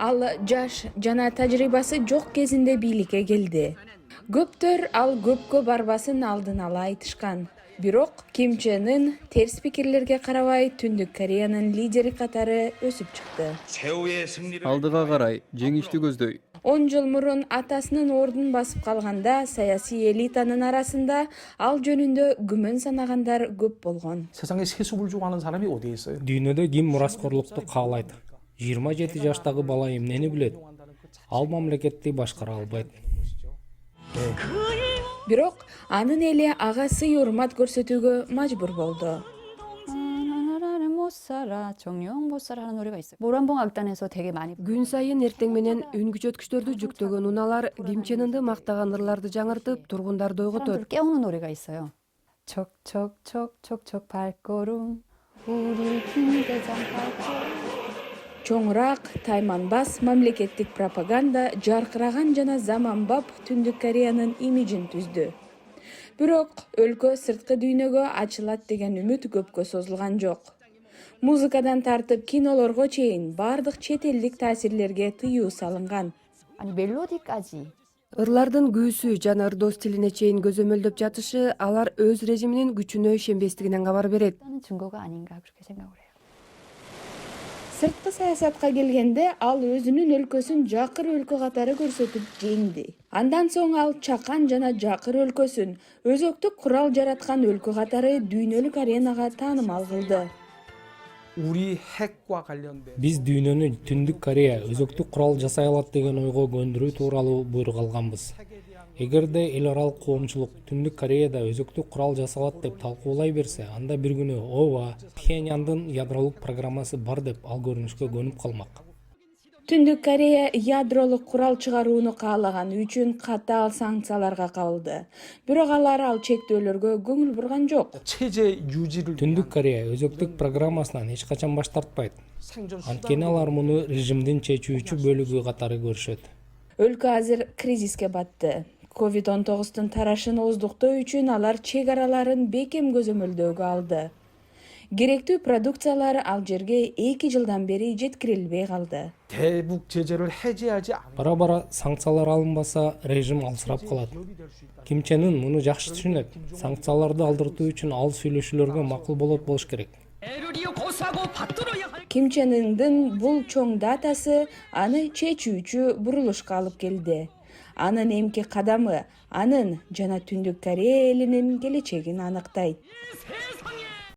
Ал жаш жана тажрыйбасы жок кезинде бийликке келди. Көптөр ал көпкө барбасын алдын ала айтышкан. Бирок Ким Чен Ын терс пикирлерге карабай Түндүк Кореянын лидери катары өсүп чыкты. Алдыга карай жеңишти көздөй. 10 жыл мурун атасынын ордун басып калганда саясий элитанын арасында ал жөнүндө күмөн санагандар көп болгон. 세상에 세수불주하는 사람이 어디에 있어요? Дүйнөдө ким мураскорлукту каалайт? 27 жаштагы бала эмнени билет? Ал мамлекетти башкара албайт. Бирок анын эли ага сый урмат көрсөтүүгө мажбур болду. 나라는 못 살아 정령 못 살아라는 노래가 있어요. 모란봉 악단에서 되게 많이 Күн сайын эртең менен үн күчөткүчтөрдү жүктөгөн унаалар Ким Чен Ынды мактаган ырларды жаңыртып, тургундарды ойготот. 사람들을 깨우는 노래가 있어요. 촉촉촉촉촉촉 발걸음 우리 김대장 발걸음. Чоңураак, тайманбас мамлекеттик пропаганда жаркыраган жана заманбап Түндүк Кореянын имиджин түздү. Бирок өлкө сырткы дүйнөгө ачылат деген үмүт көпкө созулган жок. Музыкадан тартып кинолорго чейин бардык чет элдик таасирлерге тыюу салынган. 아니 멜로디까지 Ырлардын күүсү жана ырдоо стилине чейин көзөмөлдөп жатышы алар өз режиминин күчүнө ишенбестигинен кабар берет. 하는 증거가 아닌가 그렇게 생각을 해요. Сырткы саясатка келгенде ал өзүнүн өлкөсүн жакыр өлкө катары көрсөтүп жеңди. Андан соң ал чакан жана жакыр өлкөсүн өзөктүк курал жараткан өлкө катары дүйнөлүк аренага таанымал кылды. 우리 핵과 관련된 Биз дүйнөнү Түндүк Корея өзөктүк курал жасай алат деген ойго көндүрүү тууралуу буйрук алганбыз. Эгерде эл аралык коомчулук Түндүк Кореяда өзөктүк курал жасалат деп талкуулай берсе, анда бир күнү ооба Пхеньяндын ядролук программасы бар деп ал көрүнүшкө көнүп калмак. Түндүк Корея ядролук курал чыгарууну каалаганы үчүн катаал санкцияларга кабылды. Бирок ал чектөөлөргө көңүл бурган жок. 체제 유지를 Түндүк Корея өзөктүк программасынан эч качан баш тартпайт. 생존 Анткени алар муну режимдин чечүүчү бөлүгү катары көрүшөт. Өлкө азыр кризиске батты. COVID-19 тарашын ооздуктоо үчүн алар чек араларын бекем көзөмөлдөөгө алды. Керектүү продукциялар ал жерге 2 жылдан бери жеткирилбей калды. 대북 제재를 해제하지 않으면 Бара-бара санкциялар алынбаса, режим алсырап калат. Ким Чен Ын муну жакшы түшүнөт. Санкцияларды алдыртуу үчүн ал сүйлөшүүлөргө макул болуш керек. Ким Чен Ындын бул чоң датасы аны чечүүчү бурулушка алып келди. Анын эмки кадамы анын жана Түндүк Корея элинин келечегин аныктайт.